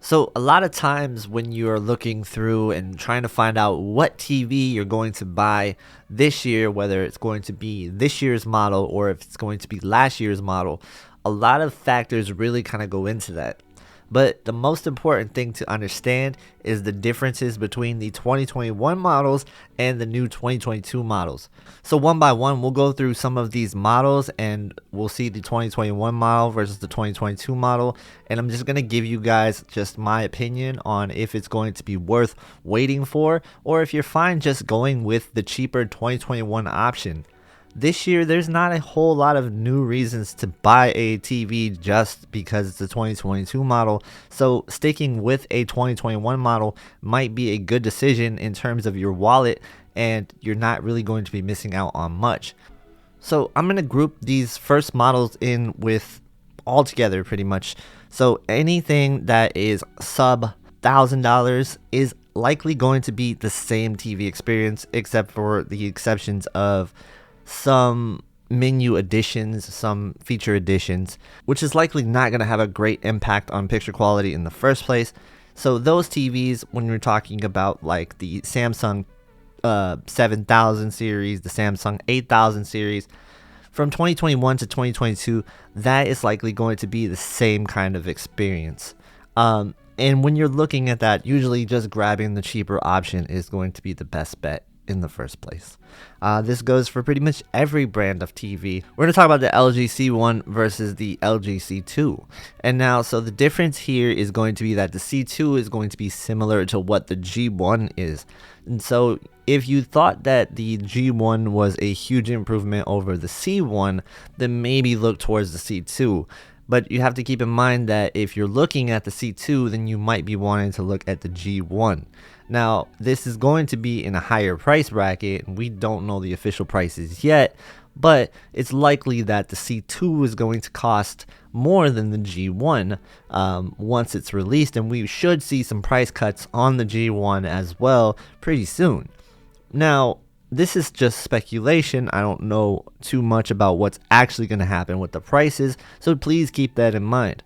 So a lot of times when you're looking through and trying to find out what TV you're going to buy this year, whether it's going to be this year's model or if it's going to be last year's model, a lot of factors really kind of go into that. But the most important thing to understand is the differences between the 2021 models and the new 2022 models. So one by one, we'll go through some of these models and we'll see the 2021 model versus the 2022 model. And I'm just going to give you guys just my opinion on if it's going to be worth waiting for, or if you're fine just going with the cheaper 2021 option. This year, there's not a whole lot of new reasons to buy a TV just because it's a 2022 model. So sticking with a 2021 model might be a good decision in terms of your wallet, and you're not really going to be missing out on much. So I'm going to group these first models in with all together pretty much. So anything that is sub $1,000 is likely going to be the same TV experience, except for the exceptions of some menu additions, some feature additions, which is likely not going to have a great impact on picture quality in the first place. So those TVs, when you're talking about like the Samsung 7000 series, the Samsung 8000 series, from 2021 to 2022, that is likely going to be the same kind of experience. And when you're looking at that, usually just grabbing the cheaper option is going to be the best bet in the first place. This goes for pretty much every brand of TV. We're going to talk about the LG C1 versus the LG C2. And now, so the difference here is going to be that the C2 is going to be similar to what the G1 is. And so if you thought that the G1 was a huge improvement over the C1, then maybe look towards the C2. But you have to keep in mind that if you're looking at the C2, then you might be wanting to look at the G1. Now, this is going to be in a higher price bracket, and we don't know the official prices yet, but it's likely that the C2 is going to cost more than the G1 once it's released, and we should see some price cuts on the G1 as well pretty soon. Now, this is just speculation. I don't know too much about what's actually going to happen with the prices, so please keep that in mind.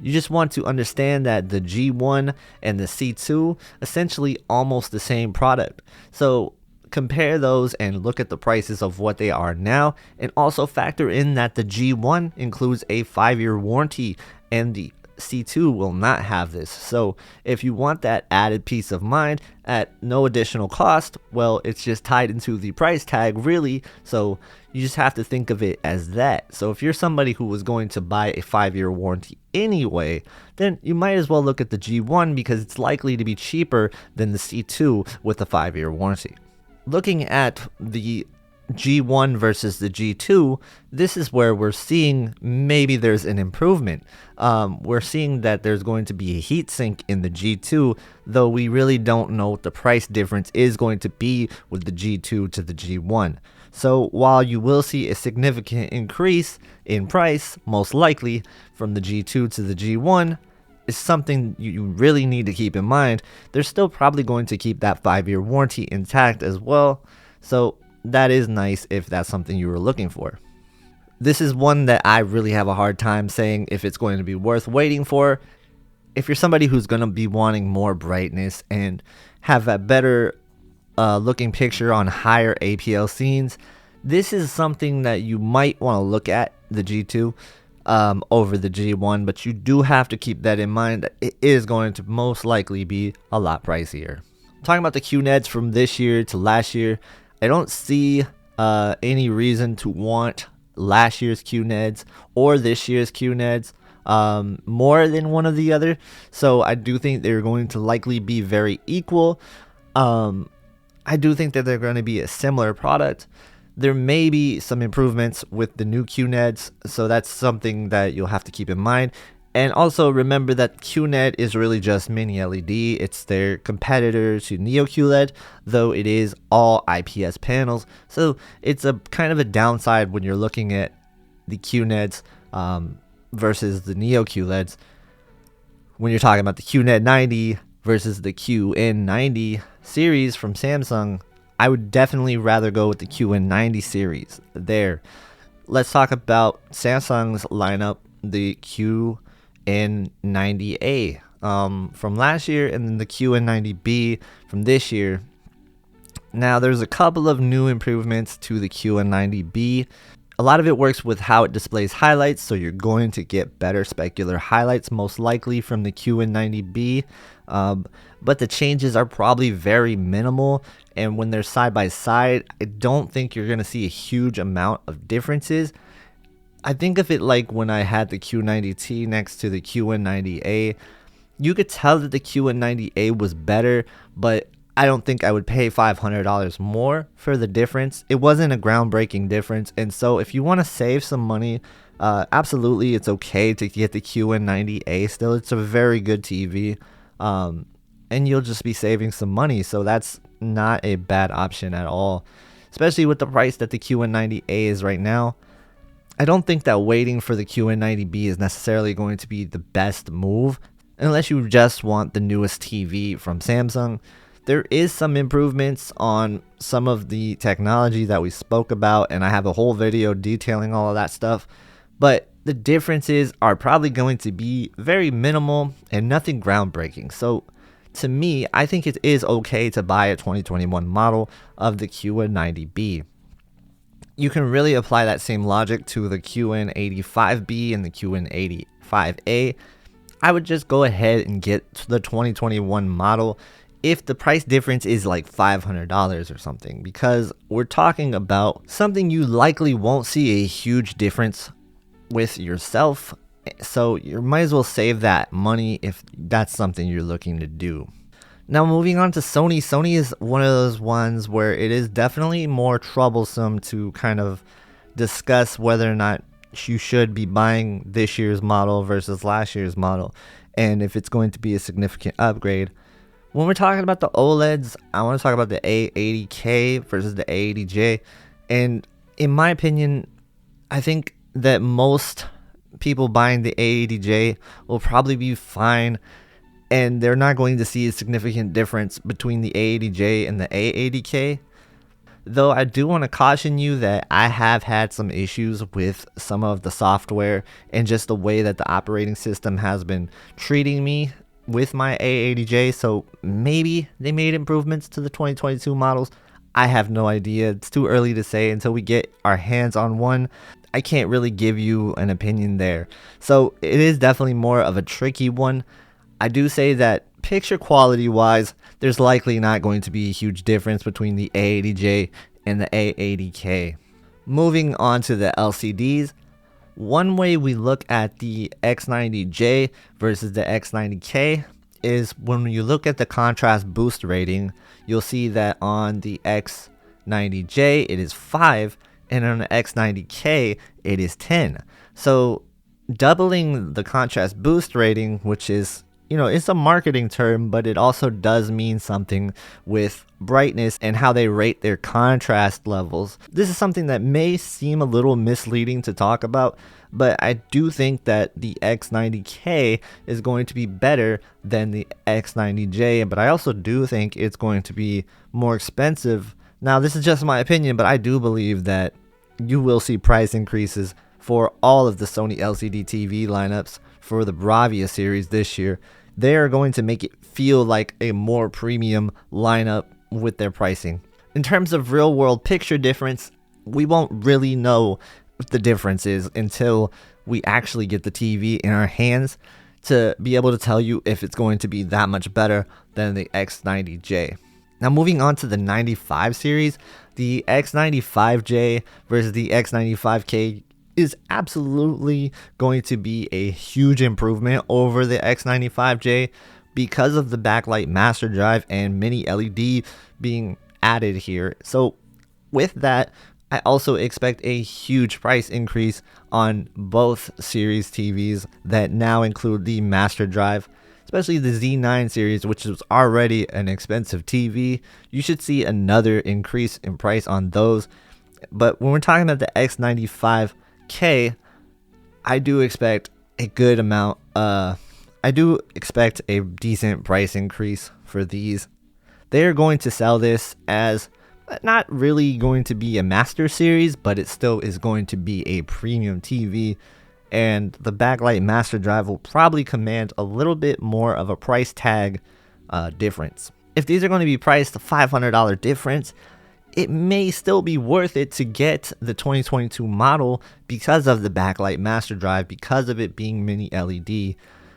You just want to understand that the G1 and the C2 essentially almost the same product. So compare those and look at the prices of what they are now, and also factor in that the G1 includes a 5-year warranty and the C2 will not have this. So if you want that added peace of mind at no additional cost, well, it's just tied into the price tag really, so you just have to think of it as that. So if you're somebody who was going to buy a 5-year warranty anyway, then you might as well look at the G1 because it's likely to be cheaper than the C2 with a 5-year warranty. Looking at the G1 versus the G2, this is where we're seeing maybe there's an improvement. We're seeing that there's going to be a heatsink in the G2, though we really don't know what the price difference is going to be with the G2 to the G1. So while you will see a significant increase in price, most likely from the G2 to the G1, is something you really need to keep in mind. They're still probably going to keep that 5-year warranty intact as well. So that is nice if that's something you were looking for. This is one that I really have a hard time saying if it's going to be worth waiting for. If you're somebody who's going to be wanting more brightness and have a better looking picture on higher APL scenes, this is something that you might want to look at, the G2 over the G1, but you do have to keep that in mind that it is going to most likely be a lot pricier. Talking about the QNEDs from this year to last year, I don't see any reason to want last year's QNEDs or this year's QNEDs more than one or the other. So I do think they're going to likely be very equal. I do think that they're going to be a similar product. There may be some improvements with the new QNEDs, so that's something that you'll have to keep in mind. And also remember that QNED is really just mini LED. It's their competitor to Neo QLED, though it is all IPS panels. So it's a kind of a downside when you're looking at the QNEDs versus the Neo QLEDs. When you're talking about the QNED 90 versus the QN90 series from Samsung, I would definitely rather go with the QN90 series there. Let's talk about Samsung's lineup, the QN90A. from last year, and then the QN90B from this year. Now, there's a couple of new improvements to the QN90B. A lot of it works with how it displays highlights, so you're going to get better specular highlights most likely from the QN90B. But the changes are probably very minimal, and when they're side by side, I don't think you're going to see a huge amount of differences. I think of it like when I had the Q90T next to the QN90A. You could tell that the QN90A was better, but I don't think I would pay $500 more for the difference. It wasn't a groundbreaking difference, and so if you want to save some money, absolutely it's okay to get the QN90A still. It's a very good TV, and you'll just be saving some money, so that's not a bad option at all, especially with the price that the QN90A is right now. I don't think that waiting for the QN90B is necessarily going to be the best move unless you just want the newest TV from Samsung. There is some improvements on some of the technology that we spoke about, and I have a whole video detailing all of that stuff, but the differences are probably going to be very minimal and nothing groundbreaking. So to me, I think it is okay to buy a 2021 model of the QN90B. You can really apply that same logic to the QN85B and the QN85A. I would just go ahead and get the 2021 model if the price difference is like $500 or something, because we're talking about something you likely won't see a huge difference with yourself, so you might as well save that money if that's something you're looking to do. Now, moving on to Sony. Sony is one of those ones where it is definitely more troublesome to kind of discuss whether or not you should be buying this year's model versus last year's model, and if it's going to be a significant upgrade. When we're talking about the OLEDs, I want to talk about the A80K versus the A80J, and in my opinion, I think that most people buying the A80J will probably be fine, and they're not going to see a significant difference between the A80J and the A80K. Though I do want to caution you that I have had some issues with some of the software and just the way that the operating system has been treating me with my A80J, so maybe they made improvements to the 2022 models. I have no idea. It's too early to say until we get our hands on one. I can't really give you an opinion there. So it is definitely more of a tricky one. I do say that picture quality wise, there's likely not going to be a huge difference between the A80J and the A80K. Moving on to the LCDs. One way we look at the X90J versus the X90K is when you look at the contrast boost rating, you'll see that on the X90J it is 5, and on the X90K it is 10. So doubling the contrast boost rating, which is, it's a marketing term, but it also does mean something with brightness and how they rate their contrast levels. This is something that may seem a little misleading to talk about, but I do think that the X90K is going to be better than the X90J, but I also do think it's going to be more expensive. Now, this is just my opinion, but I do believe that you will see price increases for all of the Sony LCD TV lineups for the Bravia series this year. They are going to make it feel like a more premium lineup with their pricing. In terms of real world picture difference, we won't really know what the difference is until we actually get the TV in our hands to be able to tell you if it's going to be that much better than the X90J. Now, moving on to the 95 series, the X95J versus the X95K is absolutely going to be a huge improvement over the X95J because of the backlight master drive and mini LED being added here. So with that, I also expect a huge price increase on both series TVs that now include the master drive, especially the Z9 series, which is already an expensive TV. You should see another increase in price on those. But when we're talking about the X95K, I do expect a good amount. I do expect a decent price increase for these. They are going to sell this as not really going to be a master series, but it still is going to be a premium TV. and the backlight master drive will probably command a little bit more of a price tag difference. If these are going to be priced a $500 difference, it may still be worth it to get the 2022 model because of the backlight master drive, because of it being mini LED.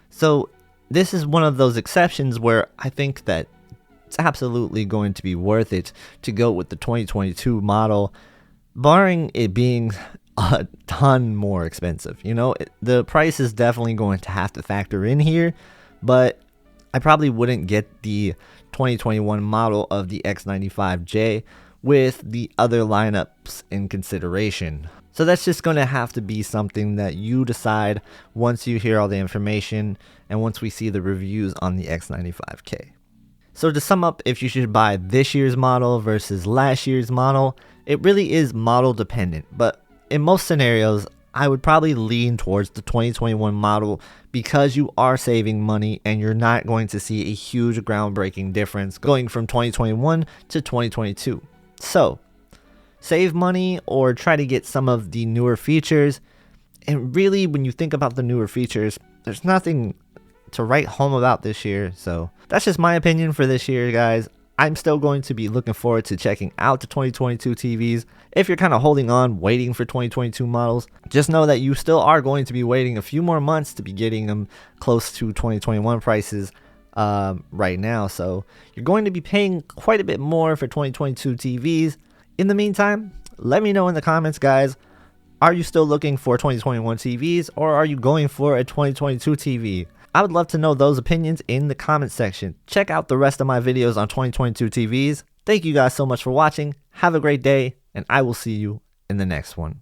So this is one of those exceptions where I think that it's absolutely going to be worth it to go with the 2022 model, barring it being a ton more expensive. You know, the price is definitely going to have to factor in here, but I probably wouldn't get the 2021 model of the X95J with the other lineups in consideration. So that's just going to have to be something that you decide once you hear all the information and once we see the reviews on the X95K. So to sum up, if you should buy this year's model versus last year's model, it really is model dependent, but in most scenarios, I would probably lean towards the 2021 model because you are saving money and you're not going to see a huge groundbreaking difference going from 2021 to 2022. So save money or try to get some of the newer features. And really, when you think about the newer features, there's nothing to write home about this year. So that's just my opinion for this year, guys. I'm still going to be looking forward to checking out the 2022 TVs. If you're kind of holding on, waiting for 2022 models, just know that you still are going to be waiting a few more months to be getting them close to 2021 prices right now. So you're going to be paying quite a bit more for 2022 TVs. In the meantime, let me know in the comments, guys. Are you still looking for 2021 TVs or are you going for a 2022 TV? I would love to know those opinions in the comment section. Check out the rest of my videos on 2022 TVs. Thank you guys so much for watching. Have a great day, and I will see you in the next one.